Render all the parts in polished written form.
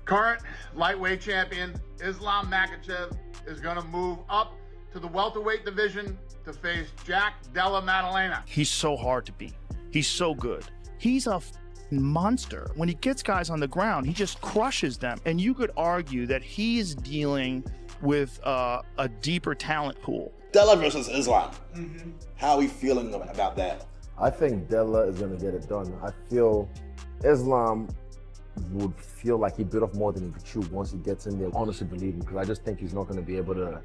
Current lightweight champion Islam Makhachev is going to move up to the welterweight division to face Jack Della Maddalena. He's so hard to beat. He's so good. He's a monster. When he gets guys on the ground, he just crushes them. And you could argue that he is dealing with a deeper talent pool. Della versus Islam. How are we feeling about that? I think Della is going to get it done. I feel Islam would feel like he bit off more than he could chew once he gets in there. Honestly believe him, because I just think he's not going to be able to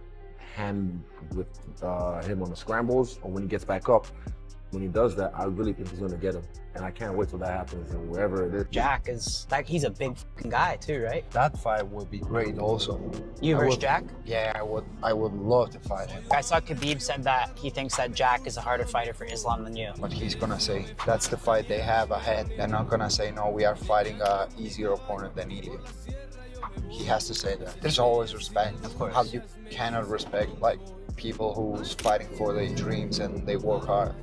hand with him on the scrambles or when he gets back up. When he does that, I really think he's going to get him. And I can't wait till that happens, and wherever it is. Jack is, like, he's a big guy too, right? That fight would be great also. You versus Jack? Yeah, I would love to fight him. I saw Khabib said that he thinks that Jack is a harder fighter for Islam than you. But he's gonna say that's the fight they have ahead. They're not gonna say, no, we are fighting a easier opponent than ILIA. He has to say that. There's always respect. Of course. How you cannot respect like people who's fighting for their dreams and they work hard.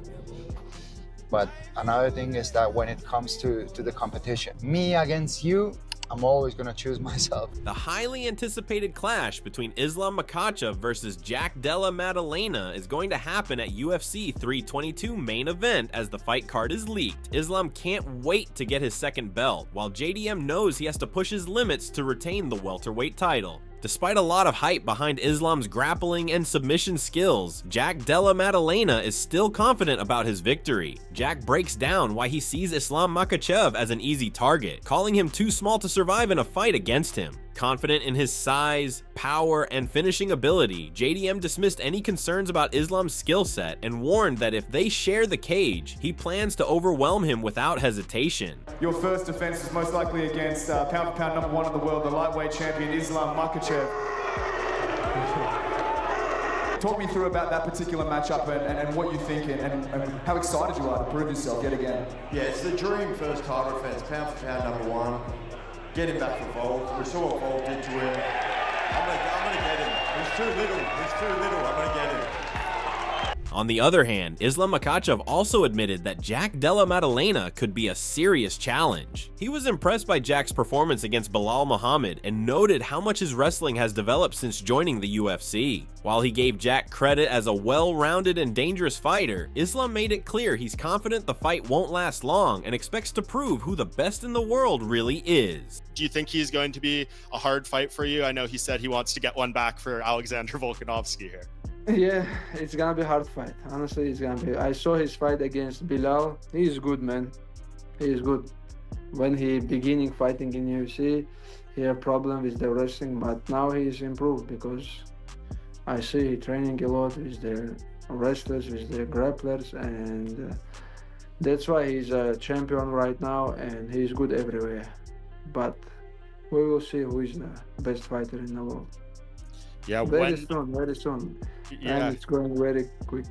But another thing is that when it comes to the competition, me against you, I'm always gonna choose myself. The highly anticipated clash between Islam Makhachev versus Jack Della Maddalena is going to happen at UFC 322 main event as the fight card is leaked. Islam can't wait to get his second belt, while JDM knows he has to push his limits to retain the welterweight title. Despite a lot of hype behind Islam's grappling and submission skills, Jack Della Maddalena is still confident about his victory. Jack breaks down why he sees Islam Makhachev as an easy target, calling him too small to survive in a fight against him. Confident in his size, power, and finishing ability, JDM dismissed any concerns about Islam's skill set and warned that if they share the cage, he plans to overwhelm him without hesitation. Your first defense is most likely against pound-for-pound #1 in the world, the lightweight champion Islam Makhachev. Talk me through about that particular matchup and what you think and how excited you are to prove yourself yet again. Yeah, it's the dream first title defense, pound-for-pound #1. Get him back for Volk. We saw what Volk did to him. I'm gonna get him. He's too little. I'm gonna get him. On the other hand, Islam Makhachev also admitted that Jack Della Maddalena could be a serious challenge. He was impressed by Jack's performance against Belal Muhammad and noted how much his wrestling has developed since joining the UFC. While he gave Jack credit as a well-rounded and dangerous fighter, Islam made it clear he's confident the fight won't last long and expects to prove who the best in the world really is. Do you think he's going to be a hard fight for you? I know he said he wants to get one back for Alexander Volkanovski here. Yeah, it's gonna be a hard fight. Honestly, it's gonna be. I saw his fight against Bilal. He's good, man. He is good. When he beginning fighting in UFC, he had problem with the wrestling, but now he's improved because I see he training a lot with the wrestlers, with the grapplers, and that's why he's a champion right now, and he's good everywhere. But we will see who is the best fighter in the world. Yeah, very soon. Yeah. And it's going very quick.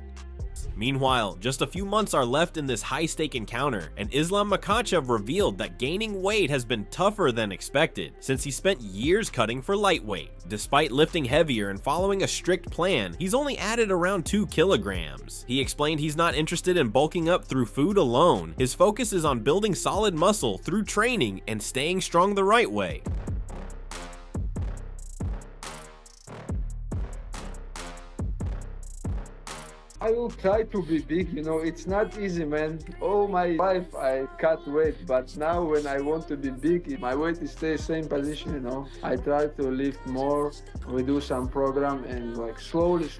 Meanwhile, just a few months are left in this high-stake encounter, and Islam Makhachev revealed that gaining weight has been tougher than expected, since he spent years cutting for lightweight. Despite lifting heavier and following a strict plan, he's only added around 2 kilograms. He explained he's not interested in bulking up through food alone. His focus is on building solid muscle through training and staying strong the right way. I will try to be big, you know, it's not easy, man. All my life I cut weight, but now when I want to be big, my weight stays same position, you know. I try to lift more, we do some program and like slowly,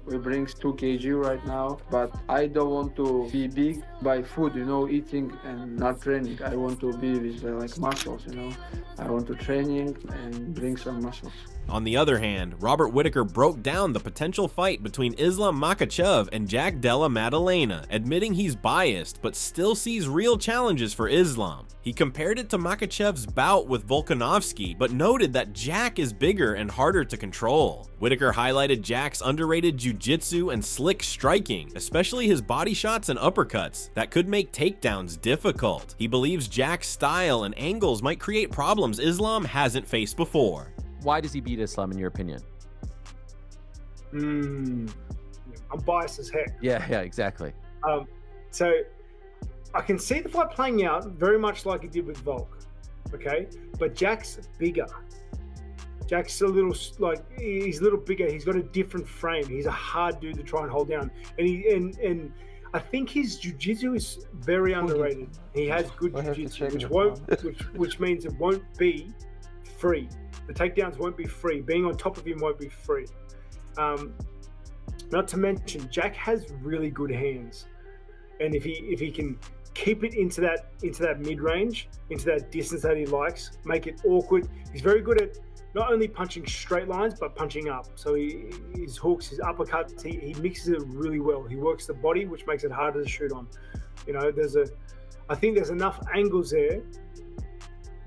we bring 2 kg right now, but I don't want to be big by food, you know, eating and not training. I want to be with like muscles, you know. I want to training and bring some muscles. On the other hand, Robert Whittaker broke down the potential fight between Islam Makhachev and Jack Della Maddalena, admitting he's biased but still sees real challenges for Islam. He compared it to Makhachev's bout with Volkanovski, but noted that Jack is bigger and harder to control. Whittaker highlighted Jack's underrated jiu-jitsu and slick striking, especially his body shots and uppercuts that could make takedowns difficult. He believes Jack's style and angles might create problems Islam hasn't faced before. Why does he beat Islam in your opinion? I'm biased as heck. Yeah, exactly. So I can see the fight playing out very much like it did with Volk. okay? But Jack's bigger. Jack's a little, he's a little bigger. He's got a different frame. He's a hard dude to try and hold down. And I think his jiu-jitsu is very underrated. He has good jiu-jitsu, which means it won't be free. The takedowns won't be free. Being on top of him won't be free. Not to mention, Jack has really good hands, and if he can keep it into that mid-range, into that distance that he likes, make it awkward. He's very good at not only punching straight lines, but punching up. So his hooks, his uppercuts, he mixes it really well. He works the body, which makes it harder to shoot on. You know, I think there's enough angles there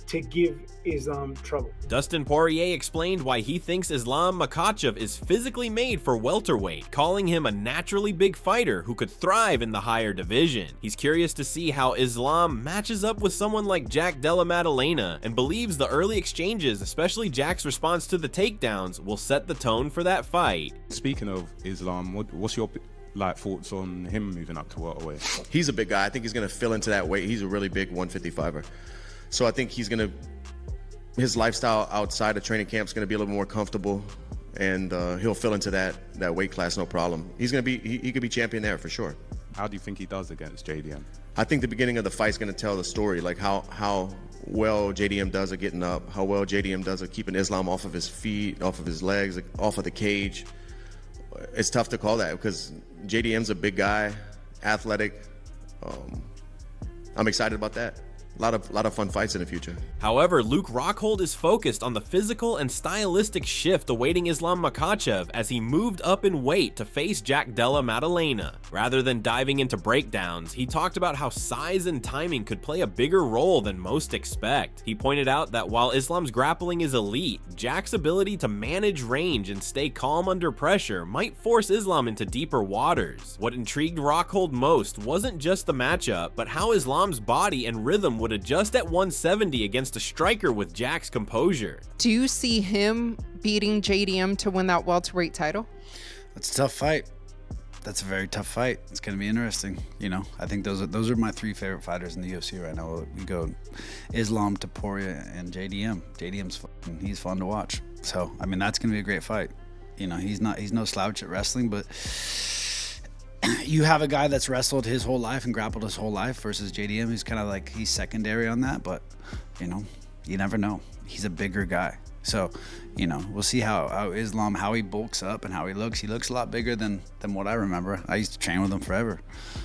to give Islam trouble. Dustin Poirier explained why he thinks Islam Makhachev is physically made for welterweight, calling him a naturally big fighter who could thrive in the higher division. He's curious to see how Islam matches up with someone like Jack Della Maddalena, and believes the early exchanges, especially Jack's response to the takedowns, will set the tone for that fight. Speaking of Islam, what's your thoughts on him moving up to welterweight? He's a big guy. I think he's going to fill into that weight. He's a really big 155er. So I think his lifestyle outside of training camp is going to be a little more comfortable, and he'll fill into that weight class no problem. He could be champion there for sure. How do you think he does against JDM? I think the beginning of the fight is going to tell the story, like how well JDM does at getting up, how well JDM does at keeping Islam off of his feet, off of his legs, off of the cage. It's tough to call that because JDM's a big guy, athletic. I'm excited about that. A lot of fun fights in the future. However, Luke Rockhold is focused on the physical and stylistic shift awaiting Islam Makhachev as he moved up in weight to face Jack Della Maddalena. Rather than diving into breakdowns, he talked about how size and timing could play a bigger role than most expect. He pointed out that while Islam's grappling is elite, Jack's ability to manage range and stay calm under pressure might force Islam into deeper waters. What intrigued Rockhold most wasn't just the matchup, but how Islam's body and rhythm would adjust at 170 against a striker with Jack's composure. Do you see him beating JDM to win that welterweight title? That's a tough fight. That's a very tough fight. It's going to be interesting. You know, I think those are my three favorite fighters in the UFC right now. We go Islam, Topuria, and JDM. JDM's he's fun to watch. So, I mean, that's going to be a great fight. You know, he's no slouch at wrestling, but you have a guy that's wrestled his whole life and grappled his whole life versus JDM, who's kind of like, he's secondary on that, but, you know, you never know. He's a bigger guy. So, you know, we'll see how Islam, how he bulks up and how he looks. He looks a lot bigger than what I remember. I used to train with him forever.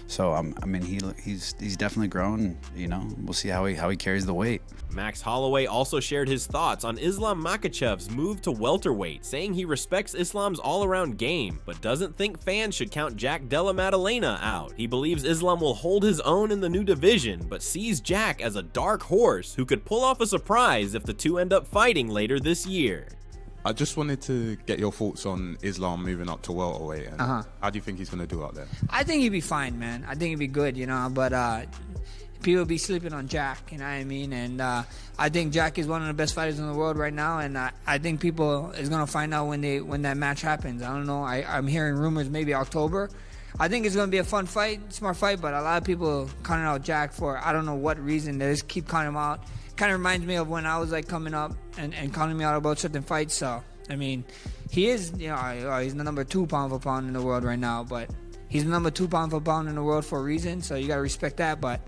So, I mean, he's definitely grown, and, you know, we'll see how he carries the weight. Max Holloway also shared his thoughts on Islam Makhachev's move to welterweight, saying he respects Islam's all-around game, but doesn't think fans should count Jack Della Maddalena out. He believes Islam will hold his own in the new division, but sees Jack as a dark horse who could pull off a surprise if the two end up fighting later this year. I just wanted to get your thoughts on Islam moving up to welterweight. And how do you think he's going to do out there? I think he'd be fine, man. I think he'd be good, you know, but people be sleeping on Jack, you know what I mean? And I think Jack is one of the best fighters in the world right now, and I think people is going to find out when that match happens. I don't know. I'm hearing rumors maybe October. I think it's going to be a fun fight, smart fight, but a lot of people counting out Jack for I don't know what reason. They just keep counting him out. Kind of reminds me of when I was like coming up and counting me out about certain fights. So, I mean, he is, you know, he's the number 2 pound for pound in the world right now, but he's the number 2 pound for pound in the world for a reason, so you got to respect that. But,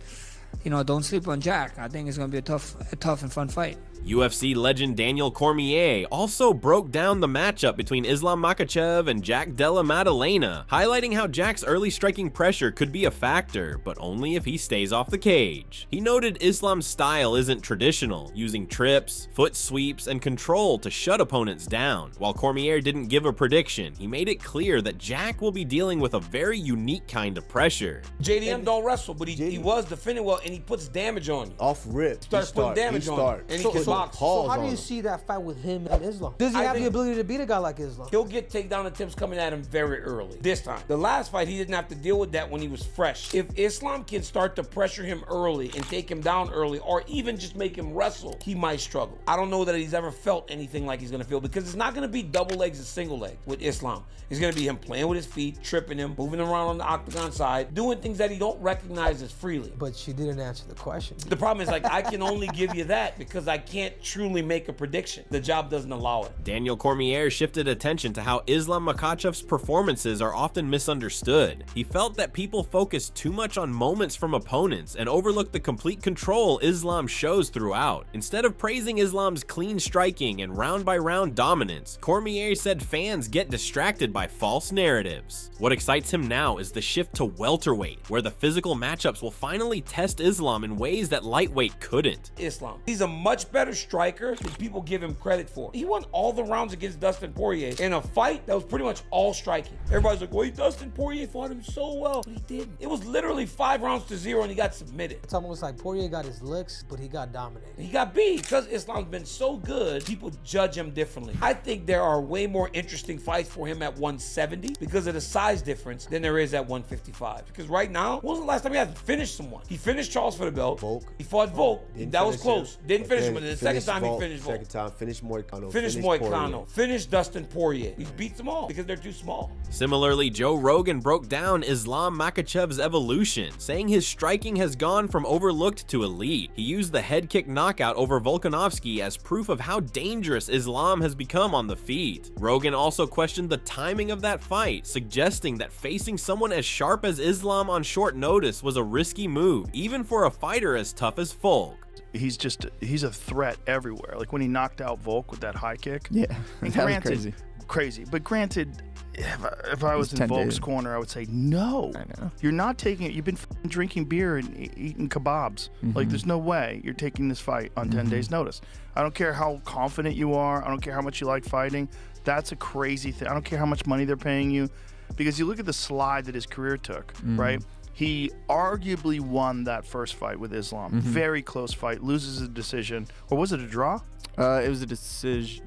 you know, don't sleep on Jack. I think it's going to be a tough and fun fight. UFC legend Daniel Cormier also broke down the matchup between Islam Makhachev and Jack Della Maddalena, highlighting how Jack's early striking pressure could be a factor, but only if he stays off the cage. He noted Islam's style isn't traditional, using trips, foot sweeps, and control to shut opponents down. While Cormier didn't give a prediction, he made it clear that Jack will be dealing with a very unique kind of pressure. JDM don't wrestle, but he was defending well, and he puts damage on you. Off rip. Starts putting damage on you, and he can box. So how do you see that fight with him and Islam? Does he have the ability to beat a guy like Islam? He'll get takedown attempts coming at him very early. This time. The last fight, he didn't have to deal with that when he was fresh. If Islam can start to pressure him early and take him down early, or even just make him wrestle, he might struggle. I don't know that he's ever felt anything like he's going to feel, because it's not going to be double legs and single leg with Islam. It's going to be him playing with his feet, tripping him, moving around on the octagon side, doing things that he don't recognize as freely. But she didn't didn't answer the question. The problem is, like, I can only give you that because I can't truly make a prediction. The job doesn't allow it. Daniel Cormier shifted attention to how Islam Makhachev's performances are often misunderstood. He felt that people focus too much on moments from opponents and overlook the complete control Islam shows throughout. Instead of praising Islam's clean striking and round-by-round dominance, Cormier said fans get distracted by false narratives. What excites him now is the shift to welterweight, where the physical matchups will finally test Islam in ways that lightweight couldn't. Islam. He's a much better striker than people give him credit for. He won all the rounds against Dustin Poirier in a fight that was pretty much all striking. Everybody's like, wait, Dustin Poirier fought him so well. But he didn't. It was literally 5 rounds to 0 and he got submitted. It's almost like Poirier got his licks, but he got dominated. He got beat. Because Islam's been so good, people judge him differently. I think there are way more interesting fights for him at 170 because of the size difference than there is at 155. Because right now, when was the last time he had finished someone? He finished Charles for the belt. Volk. He fought Volk. That was close. Didn't finish him, but the second time Volk, he finished Volk. Second time, finished Moicano. Finished Moicano. Finished Dustin Poirier. He beats them all because they're too small. Similarly, Joe Rogan broke down Islam Makhachev's evolution, saying his striking has gone from overlooked to elite. He used the head kick knockout over Volkanovski as proof of how dangerous Islam has become on the feet. Rogan also questioned the timing of that fight, suggesting that facing someone as sharp as Islam on short notice was a risky move, even for a fighter as tough as Volk. He's a threat everywhere. Like when he knocked out Volk with that high kick. Yeah, and that granted, was crazy. But granted, if I was in 10 Volk's days. corner, I would say, no. I know. You're not taking it. You've been drinking beer and eating kebabs. Like, there's no way you're taking this fight on 10 days' notice. I don't care how confident you are. I don't care how much you like fighting. That's a crazy thing. I don't care how much money they're paying you. Because you look at the slide that his career took, right? He arguably won that first fight with Islam. Very close fight. Loses a decision. Or was it a draw? It was a decision.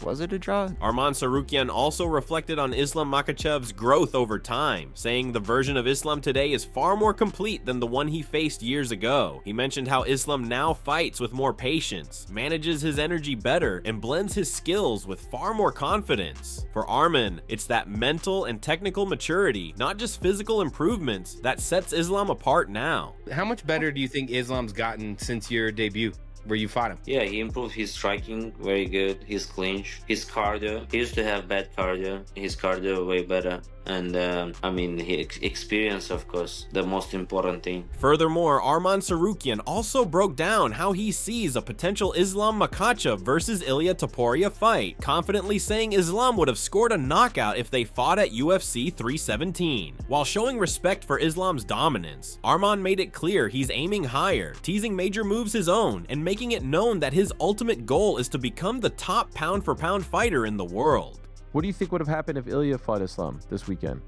Was it a draw? Arman Sarukian also reflected on Islam Makhachev's growth over time, saying the version of Islam today is far more complete than the one he faced years ago. He mentioned how Islam now fights with more patience, manages his energy better, and blends his skills with far more confidence. For Arman, it's that mental and technical maturity, not just physical improvements, that sets Islam apart now. How much better do you think Islam's gotten since your debut, where you fought him? Yeah, he improved his striking very good, his clinch, his cardio. He used to have bad cardio, his cardio way better. And I mean, his experience, of course, the most important thing. Furthermore, Arman Sarukian also broke down how he sees a potential Islam Makhachev versus ILIA Topuria fight, confidently saying Islam would have scored a knockout if they fought at UFC 317. While showing respect for Islam's dominance, Arman made it clear he's aiming higher, teasing major moves his own, and making it known that his ultimate goal is to become the top pound-for-pound fighter in the world. What do you think would have happened if Ilya fought Islam this weekend?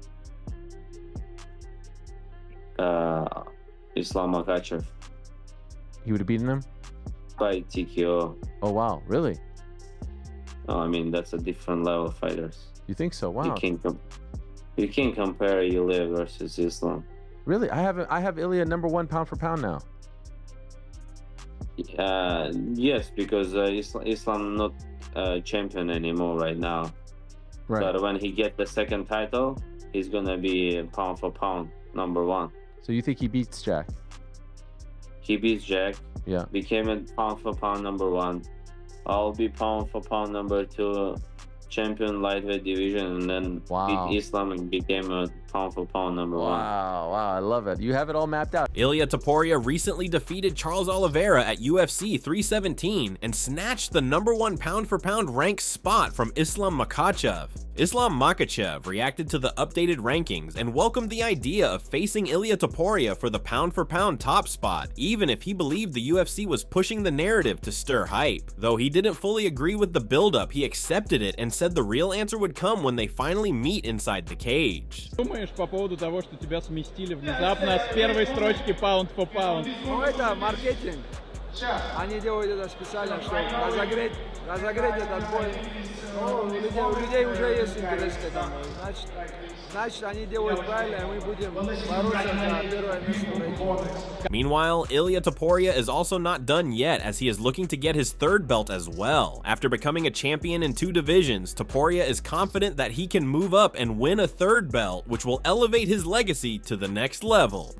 Islam Makhachev. He would have beaten him? By TKO. Oh, wow. Really? Oh, I mean, that's a different level of fighters. You think so? Wow. You can't compare Ilya versus Islam. Really? I have Ilya #1 pound for pound now. Yes, because Islam not champion anymore right now. Right. But when he get the second title, he's gonna be pound for pound #1. So you think he beats Jack? He beats Jack. Yeah. Became a pound for pound #1. I'll be pound for pound #2 champion lightweight division, and then beat Islam and became a pound for pound #1. Wow, I love it. You have it all mapped out. ILIA Topuria recently defeated Charles Oliveira at UFC 317 and snatched the #1 pound-for-pound ranked spot from Islam Makhachev. Islam Makhachev reacted to the updated rankings and welcomed the idea of facing ILIA Topuria for the pound-for-pound top spot, even if he believed the UFC was pushing the narrative to stir hype. Though he didn't fully agree with the build-up, he accepted it and said the real answer would come when they finally meet inside the cage. Думаешь по поводу того, что тебя сместили внезапно с первой строчки pound for pound? Ну это маркетинг. Они делают это специально, чтобы разогреть этот бой. Ну, у людей уже есть интерес к этому. Значит, они делают правильно, и мы будем бороться за первое место в рейтинге. Meanwhile, ILIA Topuria is also not done yet, as he is looking to get his third belt as well. After becoming a champion in 2 divisions, Topuria is confident that he can move up and win a third belt, which will elevate his legacy to the next level.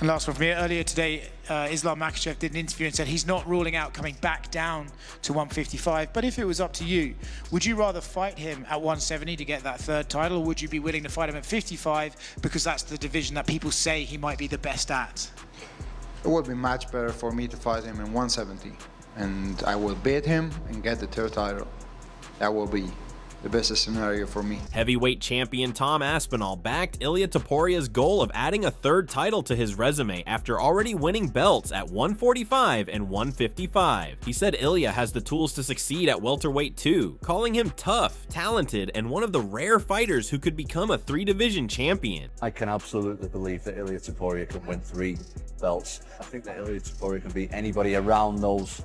And last one from me. Earlier today, Islam Makhachev did an interview and said he's not ruling out coming back down to 155. But if it was up to you, would you rather fight him at 170 to get that third title, or would you be willing to fight him at 55 because that's the division that people say he might be the best at? It would be much better for me to fight him in 170, and I will beat him and get the third title. That will be the best scenario for me. Heavyweight champion Tom Aspinall backed ILIA Topuria's goal of adding a third title to his resume after already winning belts at 145 and 155. He said ILIA has the tools to succeed at welterweight too, calling him tough, talented, and one of the rare fighters who could become a 3-division champion. I can absolutely believe that ILIA Topuria can win 3 belts. I think that ILIA Topuria can beat anybody around those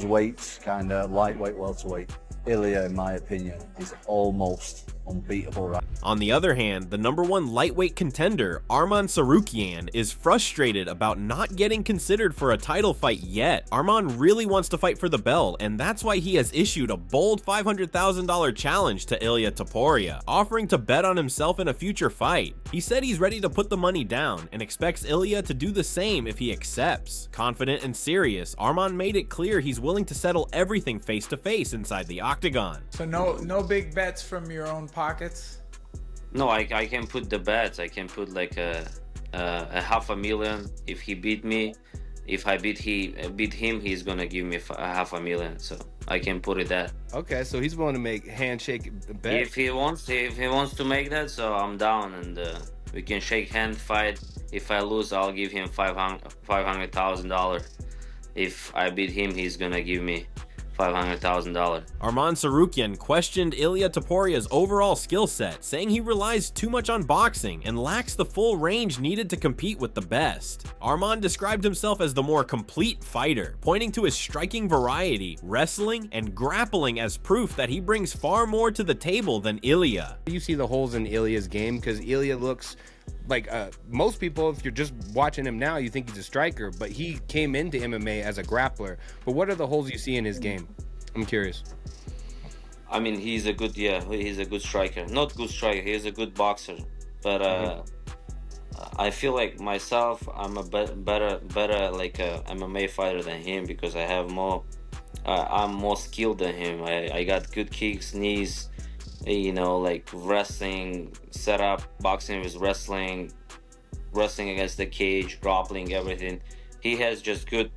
weights, kind of lightweight, welterweight. ILIA, in my opinion, is almost unbeatable right. On the other hand, the #1 lightweight contender, Arman Tsarukyan, is frustrated about not getting considered for a title fight yet. Arman really wants to fight for the belt, and that's why he has issued a bold $500,000 challenge to ILIA Topuria, offering to bet on himself in a future fight. He said he's ready to put the money down and expects ILIA to do the same if he accepts. Confident and serious, Arman made it clear he's willing to settle everything face to face inside the octagon. So no big bets from your own pockets? No, I can put the bets. I can put like a $500,000 if he beat me. If I beat him, he's gonna give me $500,000. So I can put it that. Okay, so he's willing to make handshake bets. If he wants to make that, so I'm down, and we can shake hand fight. If I lose, I'll give him $500,000. If I beat him, he's gonna give me $500,000. Arman Tsarukyan questioned ILIA Topuria's overall skill set, saying he relies too much on boxing and lacks the full range needed to compete with the best. Arman described himself as the more complete fighter, pointing to his striking variety, wrestling, and grappling as proof that he brings far more to the table than ILIA. You see the holes in ILIA's game, because ILIA looks like most people, if you're just watching him now, you think he's a striker, but he came into MMA as a grappler. But what are the holes you see in his game? I'm curious. I mean, he's a good striker. Not good striker, he's a good boxer. But I feel like myself, I'm a better like a MMA fighter than him, because I have more. I'm more skilled than him. I got good kicks, knees. You know, like wrestling setup, boxing with wrestling against the cage, grappling, everything. He has just good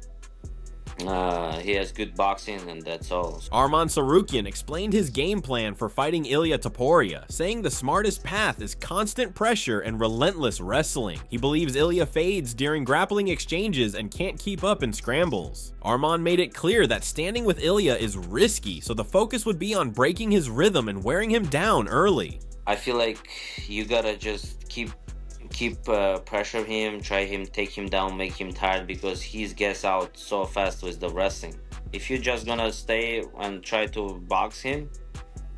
boxing, and that's all. Arman Tsarukyan explained his game plan for fighting ILIA Topuria, saying the smartest path is constant pressure and relentless wrestling. He believes ILIA fades during grappling exchanges and can't keep up in scrambles. Arman made it clear that standing with ILIA is risky, so the focus would be on breaking his rhythm and wearing him down early. I feel like you gotta just keep pressure him, take him down, make him tired, because he gets out so fast with the wrestling. If you're just gonna stay and try to box him,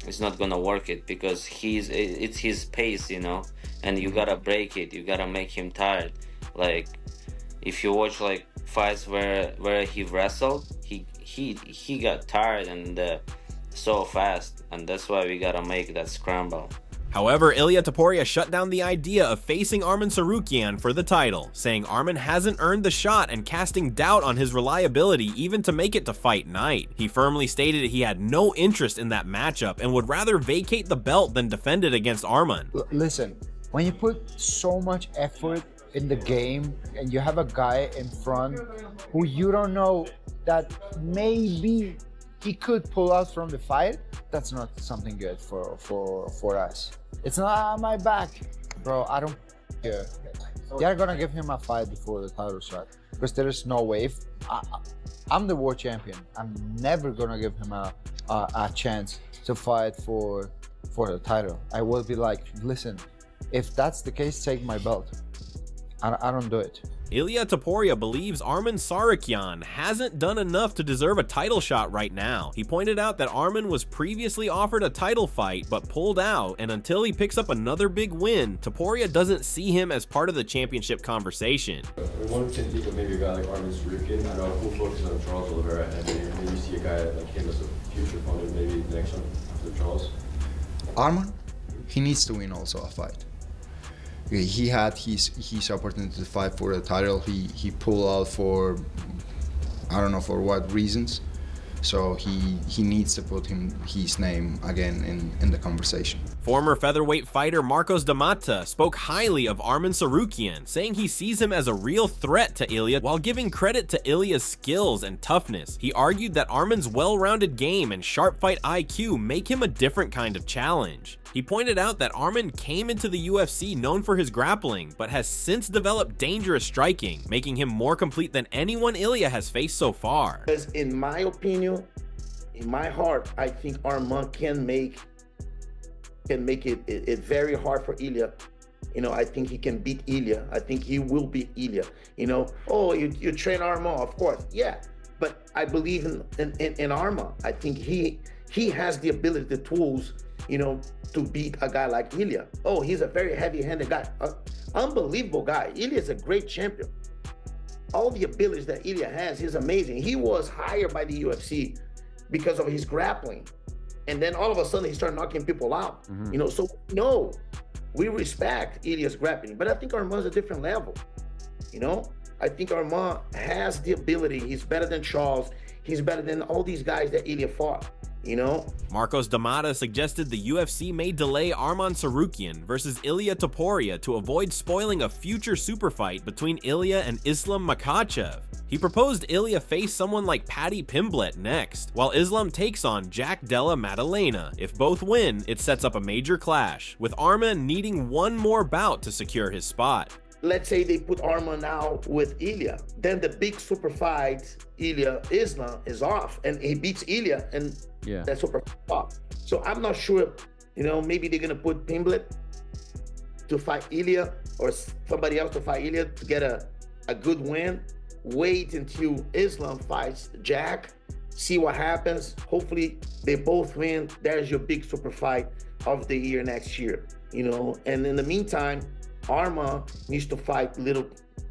it's not gonna work it, because it's his pace, you know, and you gotta break it, you gotta make him tired. Like if you watch like fights where he wrestled, he got tired and so fast, and that's why we gotta make that scramble. However, ILIA Topuria shut down the idea of facing Arman Tsarukyan for the title, saying Arman hasn't earned the shot and casting doubt on his reliability even to make it to fight night. He firmly stated he had no interest in that matchup and would rather vacate the belt than defend it against Arman. Listen, when you put so much effort in the game and you have a guy in front who you don't know that maybe he could pull out from the fight, that's not something good for us. It's not on my back, bro. I don't care. They're gonna give him a fight before the title shot, because there is no way. I'm the world champion. I'm never gonna give him a chance to fight for the title. I will be like, listen, if that's the case, take my belt. I don't do it. ILIA Topuria believes Arman Tsarukyan hasn't done enough to deserve a title shot right now. He pointed out that Arman was previously offered a title fight but pulled out, and until he picks up another big win, Topuria doesn't see him as part of the championship conversation. One can think of maybe a guy like Arman Tsarukyan. I know we'll focus on Charles Oliveira, and maybe you see a guy like him as a future opponent, maybe the next one after Charles. Arman, he needs to win also a fight. He had his opportunity to fight for the title. He pulled out for, I don't know for what reasons. So he needs to put his name again in the conversation. Former featherweight fighter Marcos D'Amata spoke highly of Arman Tsarukyan, saying he sees him as a real threat to Ilia while giving credit to Ilia's skills and toughness. He argued that Arman's well-rounded game and sharp fight IQ make him a different kind of challenge. He pointed out that Arman came into the UFC known for his grappling, but has since developed dangerous striking, making him more complete than anyone Ilia has faced so far. Because in my opinion, in my heart, I think Arman can make it very hard for Ilia. You know, I think he can beat Ilia. I think he will beat Ilia. You know, oh, you train Arman, of course, yeah. But I believe in Arman. I think he has the ability, the tools, you know, to beat a guy like Ilia. Oh, he's a very heavy-handed guy, unbelievable guy. Ilia is a great champion. All the abilities that Ilia has, he's amazing. He was hired by the UFC because of his grappling, and then all of a sudden he started knocking people out. You know, so no, we respect Ilia's grappling, but I think Arman's a different level. You know, I think Arman has the ability. He's better than Charles. He's better than all these guys that Ilia fought. You know? Marcos D'Amata suggested the UFC may delay Arman Tsarukyan versus ILIA Topuria to avoid spoiling a future super fight between Ilia and Islam Makhachev. He proposed Ilia face someone like Paddy Pimblett next, while Islam takes on Jack Della Maddalena. If both win, it sets up a major clash, with Arman needing one more bout to secure his spot. Let's say they put Arman now with Ilia, then the big super fight, Ilia-Islam, is off, and he beats Ilia, and that's super off. So I'm not sure, you know, maybe they're gonna put Pimblett to fight Ilia, or somebody else to fight Ilia to get a good win. Wait until Islam fights Jack, see what happens. Hopefully they both win. There's your big super fight of the year next year, you know. And in the meantime, Arman needs to fight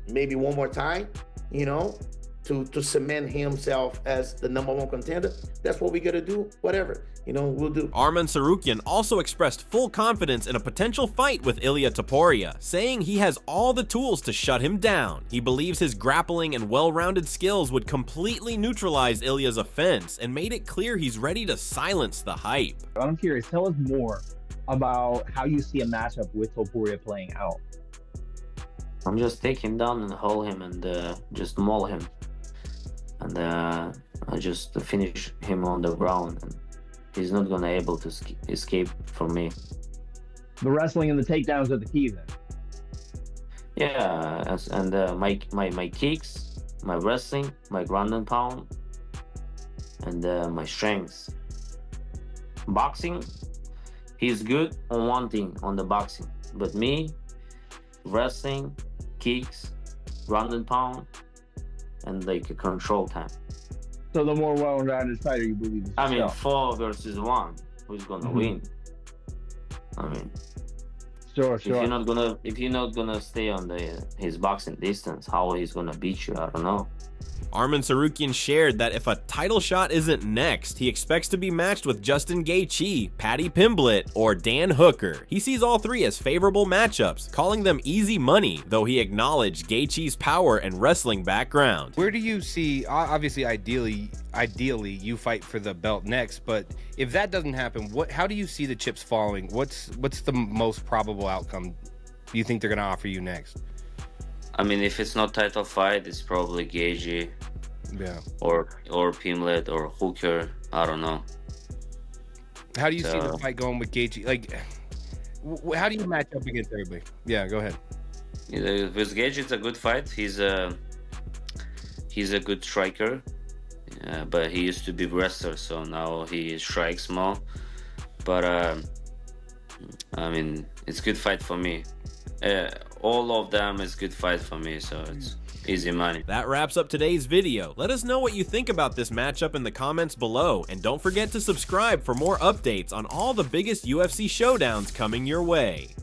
maybe one more time, you know, to cement himself as the #1 contender. That's what we gotta do. Whatever, you know, we'll do. Arman Tsarukyan also expressed full confidence in a potential fight with ILIA Topuria, saying he has all the tools to shut him down. He believes his grappling and well-rounded skills would completely neutralize Ilia's offense, and made it clear he's ready to silence the hype. I'm curious, tell us more about how you see a matchup with Topuria playing out. I'm just take him down and hold him and just maul him, and I just finish him on the ground, and he's not gonna able to escape from me. The wrestling and the takedowns are the key then. Yeah, and my kicks, my wrestling, my ground and pound, and my strengths. Boxing, he's good on one thing, on the boxing, but me, wrestling, kicks, ground and pound, and like a control time. So the more well-rounded fighter you believe is I mean, yourself. 4 versus 1, who's gonna win? I mean, Sure. if you're not gonna stay on his boxing distance, how he's gonna beat you? I don't know. Arman Tsarukyan shared that if a title shot isn't next, he expects to be matched with Justin Gaethje, Paddy Pimblett, or Dan Hooker. He sees all three as favorable matchups, calling them easy money, though he acknowledged Gaethje's power and wrestling background. Where do you see, obviously ideally you fight for the belt next, but if that doesn't happen, how do you see the chips falling? What's the most probable outcome you think they're gonna offer you next? I mean, if it's not title fight, it's probably Gaethje, or Pimblett or Hooker. I don't know. How do you see the fight going with Gaethje? Like, how do you match up against everybody? Yeah, go ahead. With Gaethje, it's a good fight. He's a good striker, but he used to be wrestler, so now he strikes more. But I mean, it's a good fight for me. All of them is good fight for me, so it's easy money. That wraps up today's video. Let us know what you think about this matchup in the comments below, and don't forget to subscribe for more updates on all the biggest UFC showdowns coming your way.